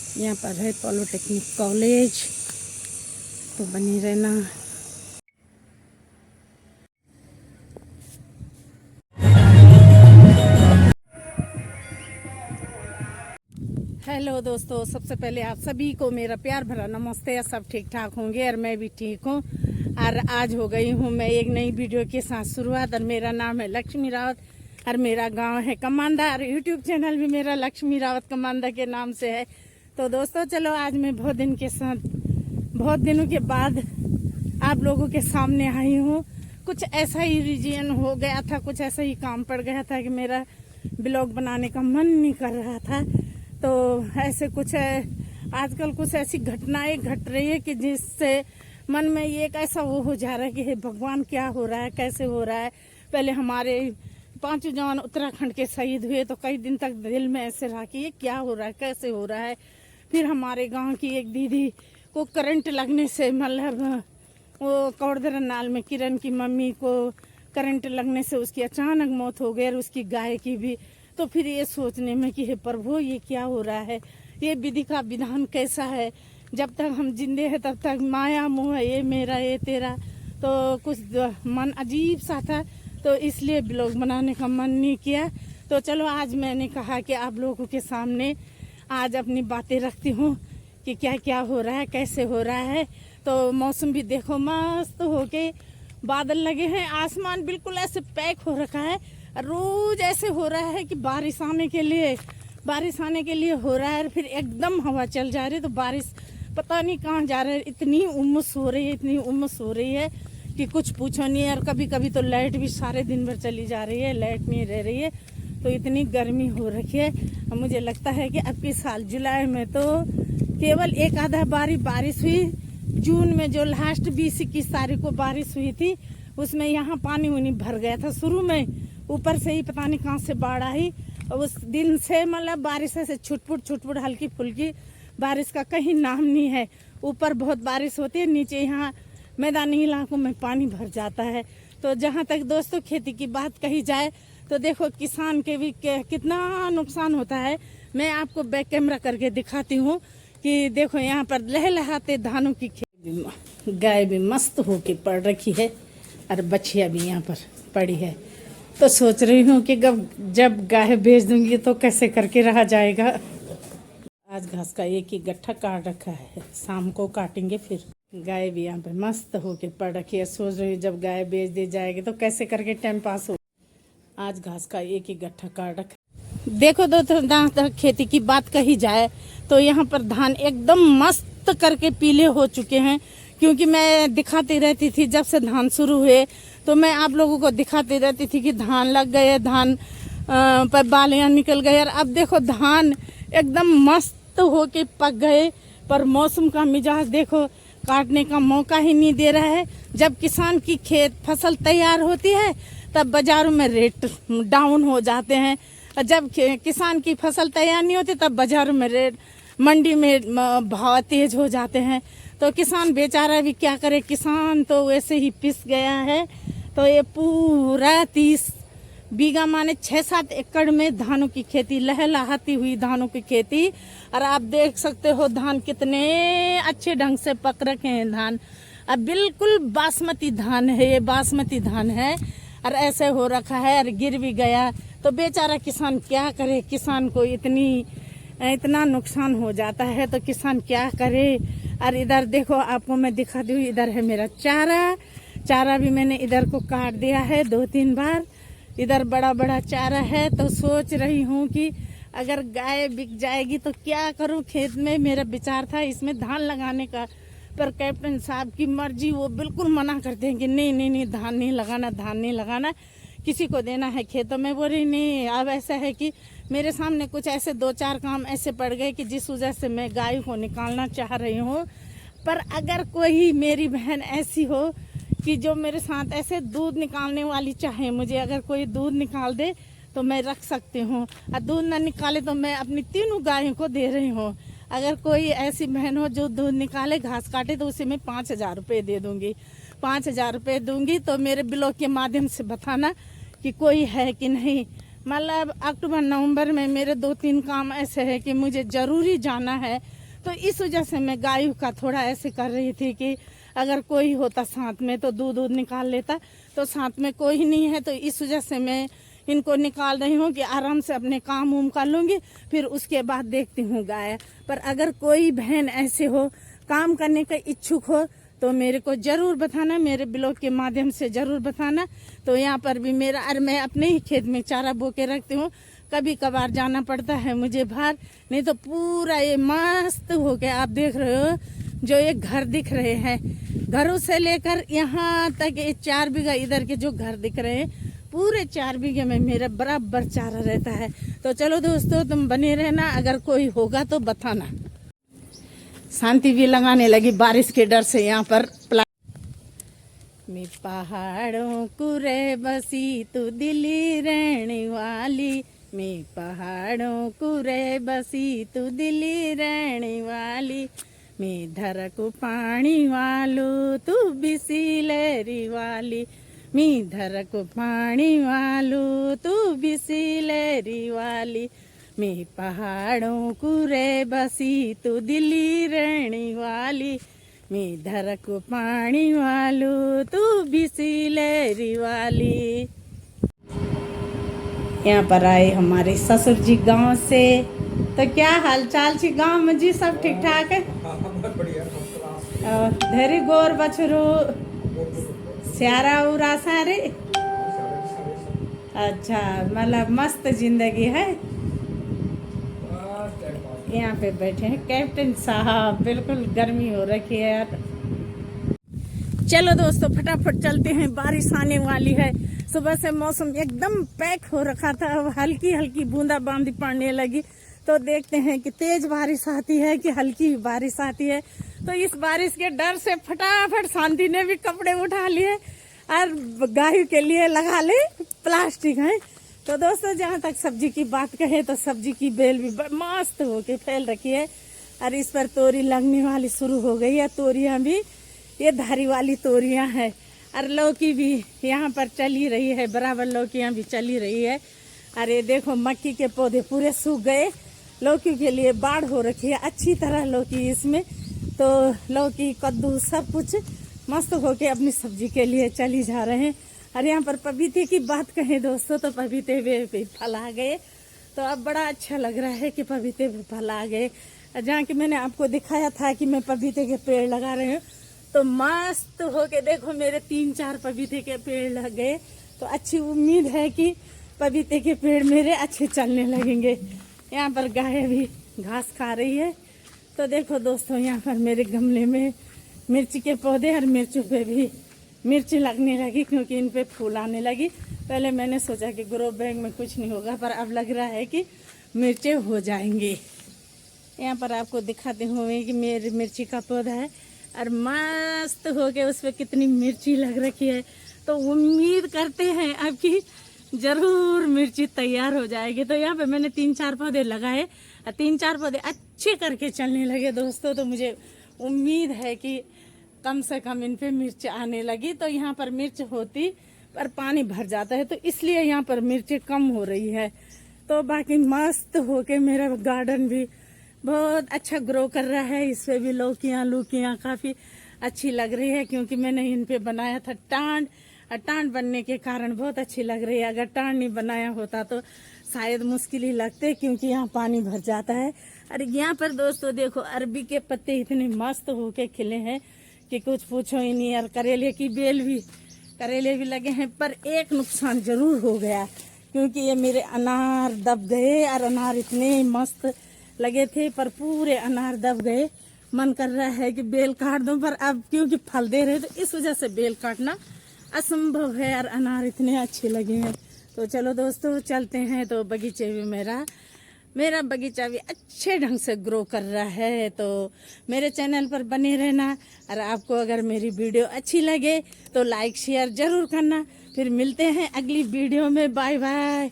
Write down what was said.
यहाँ पर है पॉलिटेक्निक कॉलेज, तो बनी रहना। हेलो दोस्तों, सबसे पहले आप सभी को मेरा प्यार भरा नमस्ते। सब ठीक ठाक होंगे और मैं भी ठीक हूँ। और आज हो गई हूँ मैं एक नई वीडियो के साथ शुरुआत। और मेरा नाम है लक्ष्मी रावत और मेरा गांव है कमांदा और यूट्यूब चैनल भी मेरा लक्ष्मी रावत कमांदा के नाम से है। तो दोस्तों चलो, आज मैं बहुत दिनों के बाद आप लोगों के सामने आई हूँ। कुछ ऐसा ही रीजन हो गया था, कुछ ऐसा ही काम पड़ गया था कि मेरा ब्लॉग बनाने का मन नहीं कर रहा था। तो ऐसे कुछ आजकल कुछ ऐसी घटनाएं घट रही है कि जिससे मन में ये एक ऐसा वो हो जा रहा है कि हे भगवान, क्या हो रहा है, कैसे हो रहा है। पहले हमारे 5 जवान उत्तराखंड के शहीद हुए तो कई दिन तक दिल में ऐसे रहा कि ये क्या हो रहा है, कैसे हो रहा है। फिर हमारे गांव की एक दीदी को करंट लगने से, मतलब वो कौड़दरा नाल में किरण की मम्मी को करंट लगने से उसकी अचानक मौत हो गई और उसकी गाय की भी। तो फिर ये सोचने में कि हे प्रभु, ये क्या हो रहा है, ये विधि का विधान कैसा है। जब तक हम जिंदे हैं तब तक माया मोह है, ये मेरा ये तेरा। तो कुछ मन अजीब सा था, तो इसलिए ब्लॉग बनाने का मन नहीं किया। तो चलो, आज मैंने कहा कि आप लोगों के सामने आज अपनी बातें रखती हूँ कि क्या क्या हो रहा है, कैसे हो रहा है। तो मौसम भी देखो मस्त होके बादल लगे हैं, आसमान बिल्कुल ऐसे पैक हो रखा है। रोज ऐसे हो रहा है कि बारिश आने के लिए हो रहा है। फिर एकदम हवा चल जा रही है तो बारिश पता नहीं कहाँ जा रहा है। इतनी उमस हो रही है कि कुछ पूछो नहीं है। और कभी कभी तो लाइट भी सारे दिन भर चली जा रही है, लाइट नहीं रह रही है। तो इतनी गर्मी हो रखी है। और मुझे लगता है कि अब के साल जुलाई में तो केवल एक आधा बारी बारिश हुई। जून में जो लास्ट 20-21 तारीख को बारिश हुई थी, उसमें यहाँ पानी उनी भर गया था शुरू में। ऊपर से ही पता नहीं कहाँ से बाढ़ आई। और उस दिन से मतलब बारिश से छुटपुट हल्की फुल्की बारिश का कहीं नाम नहीं है। ऊपर बहुत बारिश होती है, नीचे यहाँ मैदानी इलाकों में पानी भर जाता है। तो जहाँ तक दोस्तों खेती की बात कही जाए तो देखो, किसान के भी कितना नुकसान होता है। मैं आपको बैक कैमरा करके दिखाती हूँ कि देखो, यहाँ पर लहलहाते धानों की खेती। गाय भी मस्त होके पड़ रखी है और बछिया भी यहाँ पर पड़ी है। तो सोच रही हूँ कि जब गाय बेच दूंगी तो कैसे करके रहा जाएगा। आज घास का एक ही गट्ठा काट रखा है, शाम को काटेंगे। फिर गाय भी यहाँ पर मस्त होके पड़ रखी है। सोच रही हूँ जब गाय बेच दी जाएगी तो कैसे करके टाइम पास हो। आज घास का एक ही गट्ठा काट रखा। देखो दोस्तों, खेती की बात कही जाए तो यहाँ पर धान एकदम मस्त करके पीले हो चुके हैं। क्योंकि मैं दिखाती रहती थी, जब से धान शुरू हुए तो मैं आप लोगों को दिखाती रहती थी कि धान लग गए, धान पर बालियां निकल गए। और अब देखो, धान एकदम मस्त होके पक गए। पर मौसम का मिजाज देखो, काटने का मौका ही नहीं दे रहा है। जब किसान की फसल तैयार होती है तब बाजारों में रेट डाउन हो जाते हैं। और जब किसान की फसल तैयार नहीं होती तब बाजारों में रेट, मंडी में भाव तेज हो जाते हैं। तो किसान बेचारा भी क्या करे, किसान तो वैसे ही पिस गया है। तो ये पूरा 30 बीघा माने 6-7 एकड़ में धानों की खेती, लहलहाती हुई धानों की खेती। और आप देख सकते हो धान कितने अच्छे ढंग से पक रखे हैं। धान अब बिल्कुल बासमती धान है, ये बासमती धान है। और ऐसे हो रखा है और गिर भी गया। तो बेचारा किसान क्या करे, किसान को इतना नुकसान हो जाता है तो किसान क्या करे। और इधर देखो, आपको मैं दिखाती हूँ, इधर है मेरा चारा भी मैंने इधर को काट दिया है 2-3 बार। इधर बड़ा बड़ा चारा है। तो सोच रही हूँ कि अगर गाय बिक जाएगी तो क्या करूँ। खेत में मेरा विचार था इसमें धान लगाने का, पर कैप्टन साहब की मर्जी, वो बिल्कुल मना करते हैं कि नहीं धान नहीं लगाना, किसी को देना है खेतों में। बोल रही नहीं। अब ऐसा है कि मेरे सामने कुछ ऐसे 2-4 काम ऐसे पड़ गए कि जिस वजह से मैं गाय को निकालना चाह रही हूँ। पर अगर कोई मेरी बहन ऐसी हो कि जो मेरे साथ ऐसे दूध निकालने वाली चाहे, मुझे अगर कोई दूध निकाल दे तो मैं रख सकती हूँ। और दूध ना निकाले तो मैं अपनी 3 गायों को दे रही हूँ। अगर कोई ऐसी बहन हो जो दूध निकाले, घास काटे, तो उसे मैं 5,000 रुपये दे दूँगी। 5,000 रुपये दूँगी तो मेरे ब्लॉग के माध्यम से बताना कि कोई है कि नहीं। मतलब अक्टूबर नवंबर में मेरे 2-3 काम ऐसे हैं कि मुझे ज़रूरी जाना है। तो इस वजह से मैं गायों का थोड़ा ऐसे कर रही थी कि अगर कोई होता साथ में तो दूध निकाल लेता, तो साथ में कोई नहीं है, तो इस वजह से मैं इनको निकाल रही हूँ कि आराम से अपने काम उम कर लूँगी, फिर उसके बाद देखती हूँ गाय। पर अगर कोई बहन ऐसे हो काम करने का इच्छुक हो तो मेरे को ज़रूर बताना, मेरे ब्लॉग के माध्यम से ज़रूर बताना। तो यहाँ पर भी मेरा और मैं अपने ही खेत में चारा बो के रखती हूँ, कभी कभार जाना पड़ता है मुझे बाहर, नहीं तो पूरा ये मस्त हो के आप देख रहे हो जो ये घर दिख रहे हैं, घरों से लेकर यहाँ तक ये 4 बीघा इधर के जो घर दिख रहे हैं, पूरे 4 बीघे में मेरा बराबर चारा रहता है। तो चलो दोस्तों तुम बने रहना, अगर कोई होगा तो बताना। शांति भी लगाने लगी बारिश के डर से यहाँ पर। मैं पहाड़ों कुरे बसी तू दिल्ली रहने वाली, मैं पहाड़ों कुरे बसी तू दिल्ली रहने वाली, मैं धरक पानी वालू तू बिसिलेरी वाली, मैं धरक पानी वालू तू बिसिलेरी वाली, मैं पहाड़ों कुरे बसी तू दिल्ली रहने वाली, मैं धरक पानी वालू तू बिसिलेरी वाली। यहाँ पर आए हमारे ससुर जी गांव से, तो क्या हाल चाल छी गांव में जी, सब ठीक ठाक है? धैर्य गोर बछरू स्यारा उरा सारे, अच्छा मतलब मस्त जिंदगी है। यहाँ पे बैठे हैं कैप्टन साहब, बिल्कुल गर्मी हो रखी है यार। चलो दोस्तों फटाफट चलते हैं, बारिश आने वाली है। सुबह से मौसम एकदम पैक हो रखा था, अब हल्की हल्की बूंदाबांदी पड़ने लगी, तो देखते हैं कि तेज बारिश आती है कि हल्की बारिश आती है। तो इस बारिश के डर से फटाफट शांति ने भी कपड़े उठा लिए और गाय के लिए लगा ले प्लास्टिक है। तो दोस्तों जहाँ तक सब्जी की बात कहे तो सब्जी की बेल भी मस्त होके फैल रखी है, और इस पर तोरी लगने वाली शुरू हो गई है। तोरियां भी ये धारी वाली तोरियां है, और लौकी भी यहाँ पर चल ही रही है, बराबर लौकियां भी चल ही रही है। और ये देखो मक्की के पौधे पूरे सूख गए, लौकी के लिए बाढ़ हो रखी है अच्छी तरह लौकी इसमें। तो लौकी कद्दू सब कुछ मस्त होके अपनी सब्जी के लिए चली जा रहे हैं। और यहाँ पर पपीते की बात कहें दोस्तों तो पपीते भी फल आ गए, तो अब बड़ा अच्छा लग रहा है कि पपीते भी फल आ गए। जहाँ कि मैंने आपको दिखाया था कि मैं पपीते के पेड़ लगा रही हूँ, तो मस्त होके देखो मेरे 3-4 पपीते के पेड़ लग गए। तो अच्छी उम्मीद है कि पपीते के पेड़ मेरे अच्छे चलने लगेंगे। यहाँ पर गाय भी घास खा रही है। तो देखो दोस्तों यहाँ पर मेरे गमले में मिर्ची के पौधे, और मिर्चों पे भी मिर्ची लगने लगी क्योंकि इन पे फूल आने लगी। पहले मैंने सोचा कि ग्रो बैग में कुछ नहीं होगा, पर अब लग रहा है कि मिर्चें हो जाएंगी। यहाँ पर आपको दिखाते हुए कि मेरी मिर्ची का पौधा है और मस्त होके उस पर कितनी मिर्ची लग रखी है। तो उम्मीद करते हैं अब कि जरूर मिर्ची तैयार हो जाएगी। तो यहाँ पे मैंने 3-4 पौधे लगाए और 3-4 पौधे अच्छे करके चलने लगे दोस्तों। तो मुझे उम्मीद है कि कम से कम इन पे मिर्च आने लगी। तो यहाँ पर मिर्च होती पर पानी भर जाता है, तो इसलिए यहाँ पर मिर्च कम हो रही है। तो बाकी मस्त होके मेरा गार्डन भी बहुत अच्छा ग्रो कर रहा है। इस पे भी लौकियाँ काफ़ी अच्छी लग रही है, क्योंकि मैंने इन पे बनाया था टांड, और टांड बनने के कारण बहुत अच्छी लग रही है। अगर टांड नहीं बनाया होता तो शायद मुश्किल ही लगते, क्योंकि यहाँ पानी भर जाता है। और यहाँ पर दोस्तों देखो अरबी के पत्ते इतने मस्त होके खिले हैं कि कुछ पूछो ही नहीं। और करेले की बेल भी, करेले भी लगे हैं, पर एक नुकसान जरूर हो गया, क्योंकि ये मेरे अनार दब गए। और अनार इतने मस्त लगे थे पर पूरे अनार दब गए। मन कर रहा है कि बेल काट दूं, पर अब क्योंकि फल दे रहे तो इस वजह से बेल काटना असंभव है। और अनार इतने अच्छे लगे हैं। तो चलो दोस्तों चलते हैं। तो बगीचे में मेरा बगीचा भी अच्छे ढंग से ग्रो कर रहा है। तो मेरे चैनल पर बने रहना, और आपको अगर मेरी वीडियो अच्छी लगे तो लाइक शेयर जरूर करना। फिर मिलते हैं अगली वीडियो में। Bye bye.